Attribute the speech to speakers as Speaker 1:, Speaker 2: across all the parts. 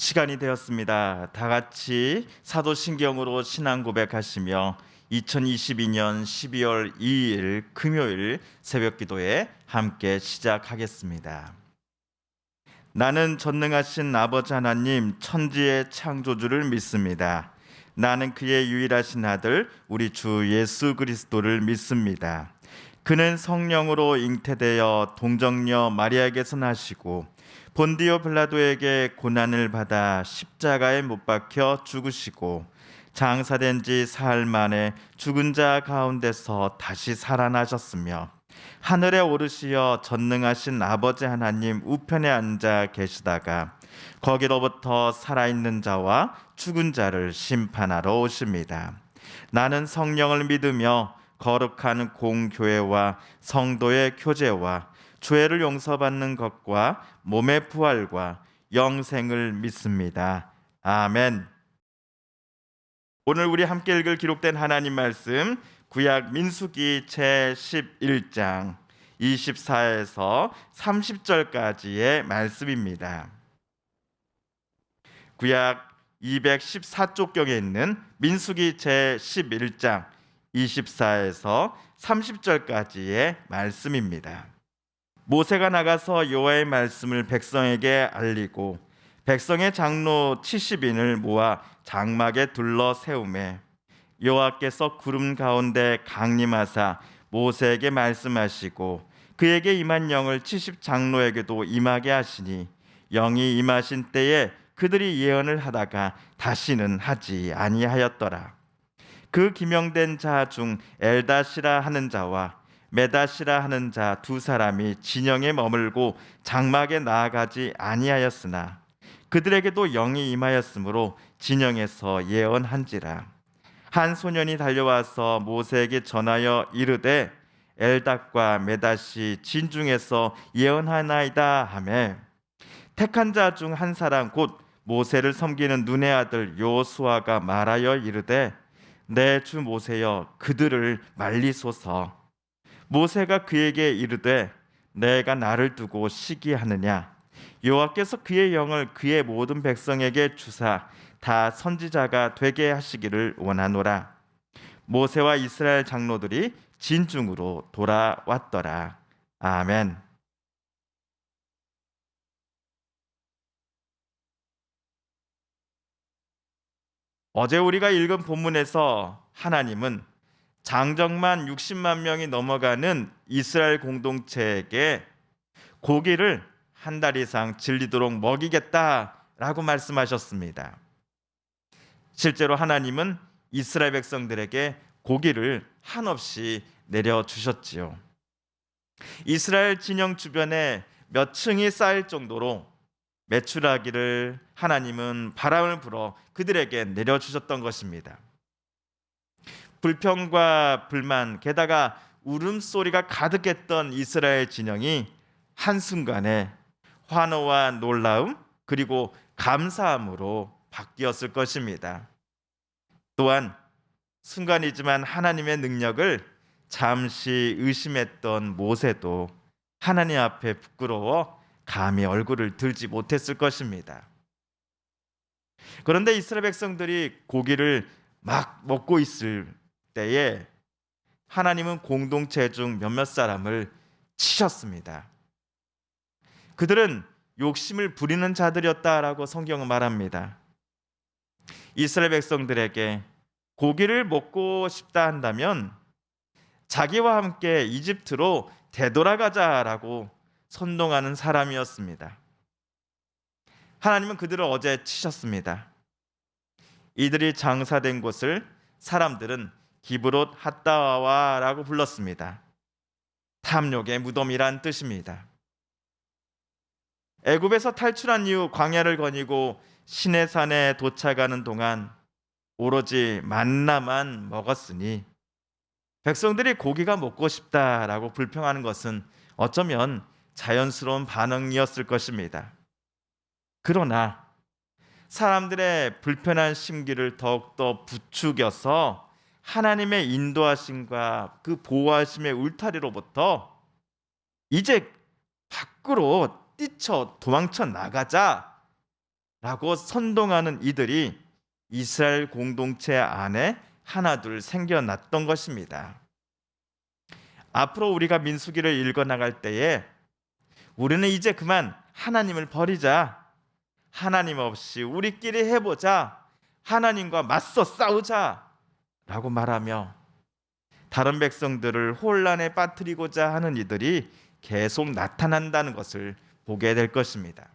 Speaker 1: 시간이 되었습니다. 다 같이 사도신경으로 신앙 고백하시며 2022년 12월 2일 금요일 새벽 기도에 함께 시작하겠습니다. 나는 전능하신 아버지 하나님 천지의 창조주를 믿습니다. 나는 그의 유일하신 아들 우리 주 예수 그리스도를 믿습니다. 그는 성령으로 잉태되어 동정녀 마리아에게서 나시고 본디오 빌라도에게 고난을 받아 십자가에 못 박혀 죽으시고 장사된 지 사흘 만에 죽은 자 가운데서 다시 살아나셨으며 하늘에 오르시어 전능하신 아버지 하나님 우편에 앉아 계시다가 거기로부터 살아있는 자와 죽은 자를 심판하러 오십니다. 나는 성령을 믿으며 거룩한 공교회와 성도의 교제와 죄를 용서받는 것과 몸의 부활과 영생을 믿습니다. 아멘. 오늘 우리 함께 읽을 기록된 하나님 말씀 구약 민수기 제11장 24에서 30절까지의 말씀입니다. 구약 214쪽경에 있는 민수기 제11장 24에서 30절까지의 말씀입니다. 모세가 나가서 여호와의 말씀을 백성에게 알리고 백성의 장로 70인을 모아 장막에 둘러 세우매 여호와께서 구름 가운데 강림하사 모세에게 말씀하시고 그에게 임한 영을 70장로에게도 임하게 하시니 영이 임하신 때에 그들이 예언을 하다가 다시는 하지 아니하였더라. 그 기명된 자 중 엘다시라 하는 자와 메다시라 하는 자 두 사람이 진영에 머물고 장막에 나아가지 아니하였으나 그들에게도 영이 임하였으므로 진영에서 예언한지라. 한 소년이 달려와서 모세에게 전하여 이르되 엘닥과 메다시 진중에서 예언하나이다 하매 택한 자 중 한 사람 곧 모세를 섬기는 눈의 아들 요수아가 말하여 이르되 내 주 모세여 그들을 말리소서. 모세가 그에게 이르되 내가 나를 두고 시기하느냐. 여호와께서 그의 영을 그의 모든 백성에게 주사 다 선지자가 되게 하시기를 원하노라. 모세와 이스라엘 장로들이 진중으로 돌아왔더라. 아멘. 어제 우리가 읽은 본문에서 하나님은 장정만 60만 명이 넘어가는 이스라엘 공동체에게 고기를 한 달 이상 질리도록 먹이겠다라고 말씀하셨습니다. 실제로 하나님은 이스라엘 백성들에게 고기를 한없이 내려주셨지요. 이스라엘 진영 주변에 몇 층이 쌓일 정도로 메추라기를 하나님은 바람을 불어 그들에게 내려주셨던 것입니다. 불평과 불만, 게다가 울음소리가 가득했던 이스라엘 진영이 한순간에 환호와 놀라움 그리고 감사함으로 바뀌었을 것입니다. 또한 순간이지만 하나님의 능력을 잠시 의심했던 모세도 하나님 앞에 부끄러워 감히 얼굴을 들지 못했을 것입니다. 그런데 이스라엘 백성들이 고기를 막 먹고 있을 때에 하나님은 공동체 중 몇몇 사람을 치셨습니다. 그들은 욕심을 부리는 자들이었다라고 성경은 말합니다. 이스라엘 백성들에게 고기를 먹고 싶다 한다면 자기와 함께 이집트로 되돌아가자라고 선동하는 사람이었습니다. 하나님은 그들을 어제 치셨습니다. 이들이 장사된 곳을 사람들은 기브롯 핫다와라고 불렀습니다. 탐욕의 무덤이란 뜻입니다. 애굽에서 탈출한 이후 광야를 거니고 시내산에 도착하는 동안 오로지 만나만 먹었으니 백성들이 고기가 먹고 싶다라고 불평하는 것은 어쩌면 자연스러운 반응이었을 것입니다. 그러나 사람들의 불편한 심기를 더욱더 부추겨서 하나님의 인도하심과 그 보호하심의 울타리로부터 이제 밖으로 뛰쳐 도망쳐 나가자 라고 선동하는 이들이 이스라엘 공동체 안에 하나둘 생겨났던 것입니다. 앞으로 우리가 민수기를 읽어 나갈 때에 우리는 이제 그만 하나님을 버리자, 하나님 없이 우리끼리 해보자, 하나님과 맞서 싸우자 라고 말하며 다른 백성들을 혼란에 빠뜨리고자 하는 이들이 계속 나타난다는 것을 보게 될 것입니다.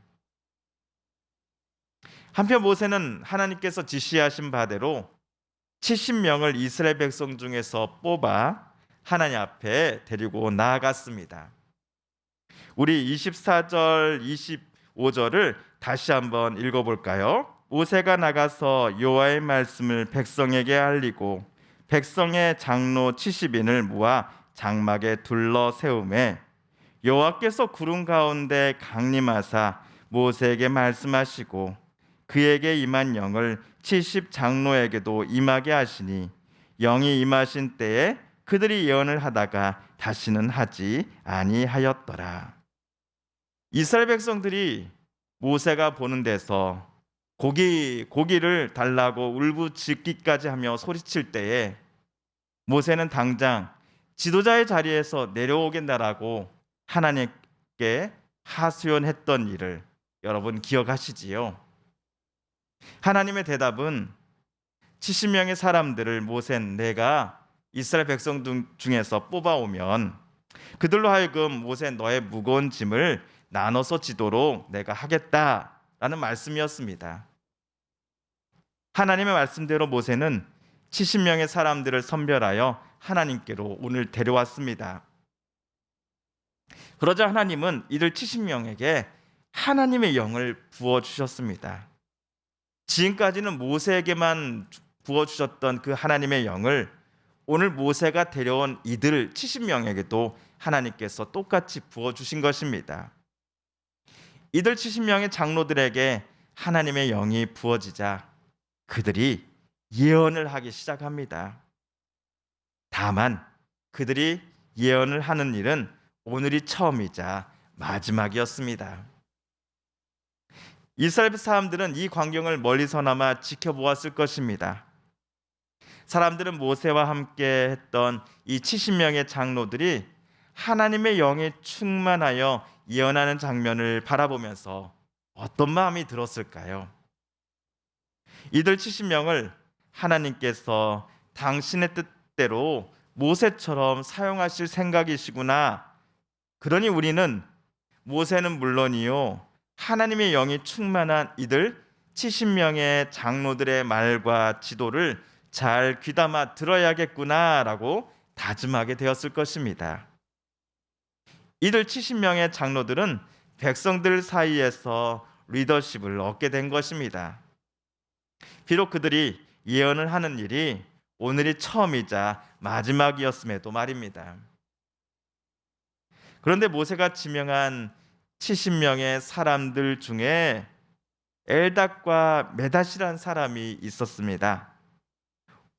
Speaker 1: 한편 모세는 하나님께서 지시하신 바대로 70명을 이스라엘 백성 중에서 뽑아 하나님 앞에 데리고 나아갔습니다. 우리 24절, 25절을 다시 한번 읽어볼까요? 모세가 나가서 여호와의 말씀을 백성에게 알리고 백성의 장로 70인을 모아 장막에 둘러 세우매 여호와께서 구름 가운데 강림하사 모세에게 말씀하시고 그에게 임한 영을 70 장로에게도 임하게 하시니 영이 임하신 때에 그들이 예언을 하다가 다시는 하지 아니하였더라. 이스라엘 백성들이 모세가 보는 데서 고기를 달라고 울부짖기까지 하며 소리칠 때에 모세는 당장 지도자의 자리에서 내려오겠다라고 하나님께 하소연했던 일을 여러분 기억하시지요? 하나님의 대답은 70명의 사람들을 모세는 내가 이스라엘 백성 중에서 뽑아오면 그들로 하여금 모세 너의 무거운 짐을 나눠서 지도록 내가 하겠다라는 말씀이었습니다. 하나님의 말씀대로 모세는 70명의 사람들을 선별하여 하나님께로 오늘 데려왔습니다. 그러자 하나님은 이들 70명에게 하나님의 영을 부어주셨습니다. 지금까지는 모세에게만 부어주셨던 그 하나님의 영을 오늘 모세가 데려온 이들 70명에게도 하나님께서 똑같이 부어주신 것입니다. 이들 70명의 장로들에게 하나님의 영이 부어지자 그들이 예언을 하기 시작합니다. 다만 그들이 예언을 하는 일은 오늘이 처음이자 마지막이었습니다. 이스라엘 사람들은 이 광경을 멀리서나마 지켜보았을 것입니다. 사람들은 모세와 함께 했던 이 70명의 장로들이 하나님의 영에 충만하여 예언하는 장면을 바라보면서 어떤 마음이 들었을까요? 이들 70명을 하나님께서 당신의 뜻대로 모세처럼 사용하실 생각이시구나. 그러니 우리는 모세는 물론이요 하나님의 영이 충만한 이들 70명의 장로들의 말과 지도를 잘 귀담아 들어야겠구나라고 다짐하게 되었을 것입니다. 이들 70명의 장로들은 백성들 사이에서 리더십을 얻게 된 것입니다. 비록 그들이 예언을 하는 일이 오늘이 처음이자 마지막이었음에도 말입니다. 그런데 모세가 지명한 70명의 사람들 중에 엘닷과 메닷이라는 사람이 있었습니다.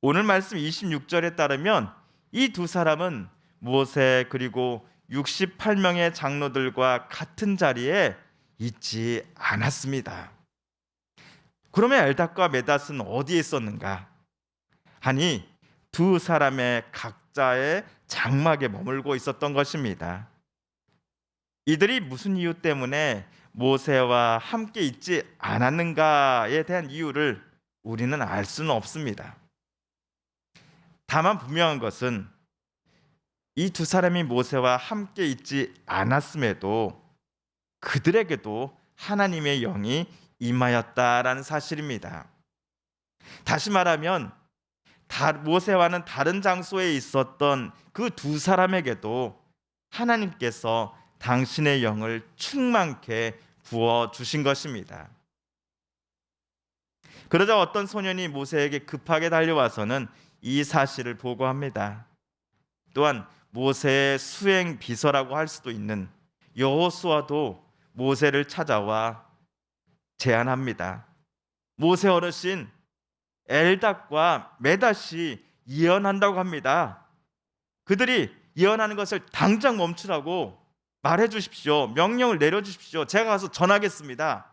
Speaker 1: 오늘 말씀 26절에 따르면 이 두 사람은 모세 그리고 68명의 장로들과 같은 자리에 있지 않았습니다. 그러면 엘닷과 메닷은 어디에 있었는가? 하니 두 사람의 각자의 장막에 머물고 있었던 것입니다. 이들이 무슨 이유 때문에 모세와 함께 있지 않았는가에 대한 이유를 우리는 알 수는 없습니다. 다만 분명한 것은 이 두 사람이 모세와 함께 있지 않았음에도 그들에게도 하나님의 영이 임하였다라는 사실입니다. 다시 말하면 모세와는 다른 장소에 있었던 그 두 사람에게도 하나님께서 당신의 영을 충만케 부어 주신 것입니다. 그러자 어떤 소년이 모세에게 급하게 달려와서는 이 사실을 보고합니다. 또한 모세의 수행 비서라고 할 수도 있는 여호수아도 모세를 찾아와 제안합니다. 모세 어르신, 엘닷과 메닷이 예언한다고 합니다. 그들이 예언하는 것을 당장 멈추라고 말해 주십시오. 명령을 내려 주십시오. 제가 가서 전하겠습니다.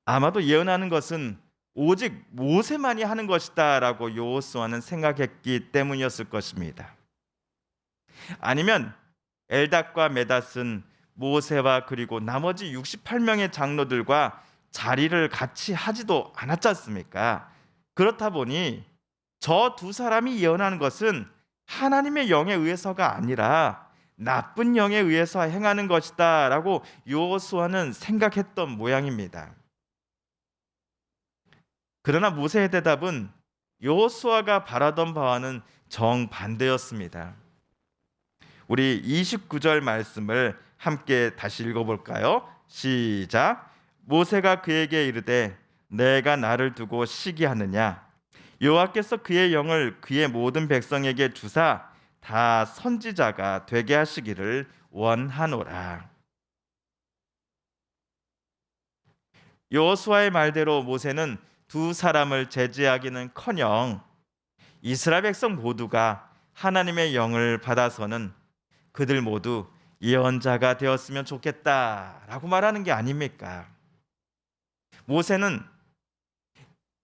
Speaker 1: 아마도 예언하는 것은 오직 모세만이 하는 것이다라고 여호수아는 생각했기 때문이었을 것입니다. 아니면 엘닷과 메닷은 모세와 그리고 나머지 68명의 장로들과 자리를 같이 하지도 않았지 않습니까? 그렇다 보니 저 두 사람이 예언하는 것은 하나님의 영에 의해서가 아니라 나쁜 영에 의해서 행하는 것이다라고 여호수아는 생각했던 모양입니다. 그러나 모세의 대답은 여호수아가 바라던 바와는 정반대였습니다. 우리 29절 말씀을 함께 다시 읽어볼까요? 시작. 모세가 그에게 이르되 내가 나를 두고 시기하느냐? 여호와께서 그의 영을 그의 모든 백성에게 주사 다 선지자가 되게 하시기를 원하노라. 여호수아의 말대로 모세는 두 사람을 제지하기는커녕 이스라엘 백성 모두가 하나님의 영을 받아서는 그들 모두 예언자가 되었으면 좋겠다라고 말하는 게 아닙니까? 모세는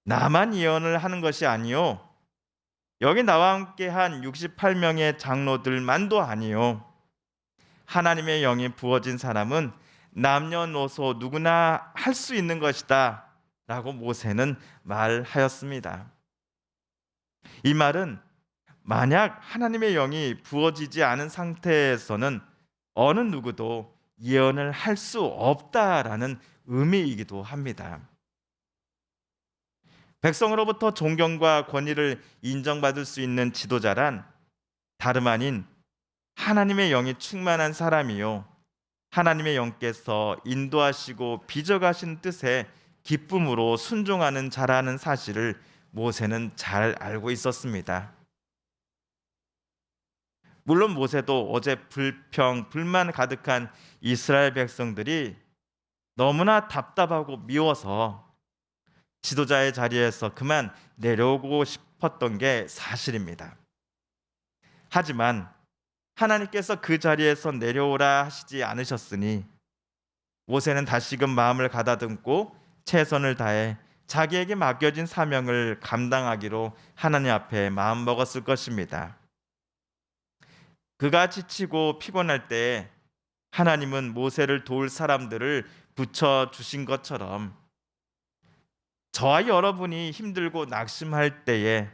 Speaker 1: 나만 예언을 하는 것이 아니요, 여기 나와 함께 한 68명의 장로들만도 아니요, 하나님의 영이 부어진 사람은 남녀노소 누구나 할 수 있는 것이다 라고 모세는 말하였습니다. 이 말은 만약 하나님의 영이 부어지지 않은 상태에서는 어느 누구도 예언을 할 수 없다라는 의미이기도 합니다. 백성으로부터 존경과 권위를 인정받을 수 있는 지도자란 다름 아닌 하나님의 영이 충만한 사람이요, 하나님의 영께서 인도하시고 빚어가신 뜻에 기쁨으로 순종하는 자라는 사실을 모세는 잘 알고 있었습니다. 물론 모세도 어제 불평, 불만 가득한 이스라엘 백성들이 너무나 답답하고 미워서 지도자의 자리에서 그만 내려오고 싶었던 게 사실입니다. 하지만 하나님께서 그 자리에서 내려오라 하시지 않으셨으니 모세는 다시금 마음을 가다듬고 최선을 다해 자기에게 맡겨진 사명을 감당하기로 하나님 앞에 마음먹었을 것입니다. 그가 지치고 피곤할 때 하나님은 모세를 도울 사람들을 붙여주신 것처럼 저와 여러분이 힘들고 낙심할 때에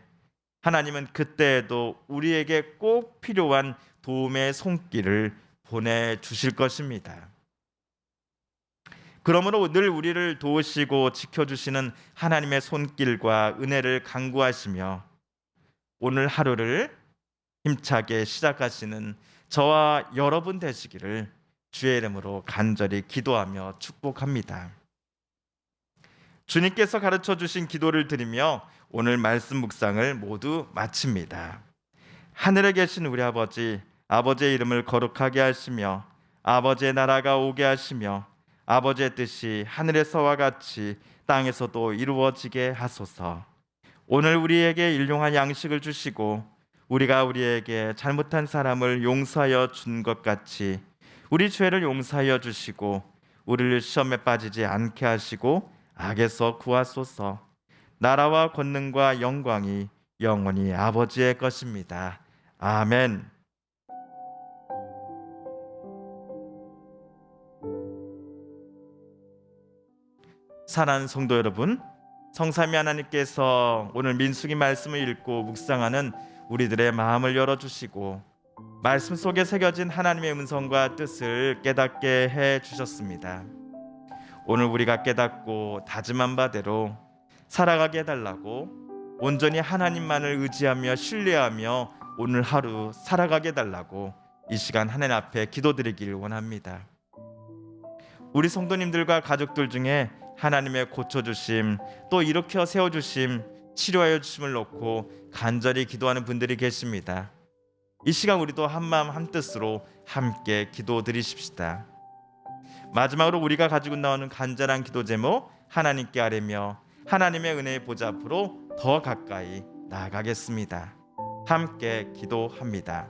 Speaker 1: 하나님은 그때에도 우리에게 꼭 필요한 도움의 손길을 보내주실 것입니다. 그러므로 늘 우리를 도우시고 지켜주시는 하나님의 손길과 은혜를 간구하시며 오늘 하루를 힘차게 시작하시는 저와 여러분 되시기를 주의 이름으로 간절히 기도하며 축복합니다. 주님께서 가르쳐 주신 기도를 드리며 오늘 말씀 묵상을 모두 마칩니다. 하늘에 계신 우리 아버지, 아버지의 이름을 거룩하게 하시며 아버지의 나라가 오게 하시며 아버지의 뜻이 하늘에서와 같이 땅에서도 이루어지게 하소서. 오늘 우리에게 일용할 양식을 주시고 우리가 우리에게 잘못한 사람을 용서하여 준 것 같이 우리 죄를 용서하여 주시고 우리를 시험에 빠지지 않게 하시고 악에서 구하소서. 나라와 권능과 영광이 영원히 아버지의 것입니다. 아멘. 사랑하는 성도 여러분, 성삼위 하나님께서 오늘 민수기 말씀을 읽고 묵상하는 우리들의 마음을 열어주시고 말씀 속에 새겨진 하나님의 음성과 뜻을 깨닫게 해주셨습니다. 오늘 우리가 깨닫고 다짐한 바대로 살아가게 해달라고, 온전히 하나님만을 의지하며 신뢰하며 오늘 하루 살아가게 해달라고 이 시간 하나님 앞에 기도드리기를 원합니다. 우리 성도님들과 가족들 중에 하나님의 고쳐주심, 또 일으켜 세워주심, 치료하여 주심을 놓고 간절히 기도하는 분들이 계십니다. 이 시간 우리도 한마음 한뜻으로 함께 기도드리십시다. 마지막으로 우리가 가지고 나오는 간절한 기도 제목 하나님께 아뢰며 하나님의 은혜의 보좌 앞으로 더 가까이 나아가겠습니다. 함께 기도합니다.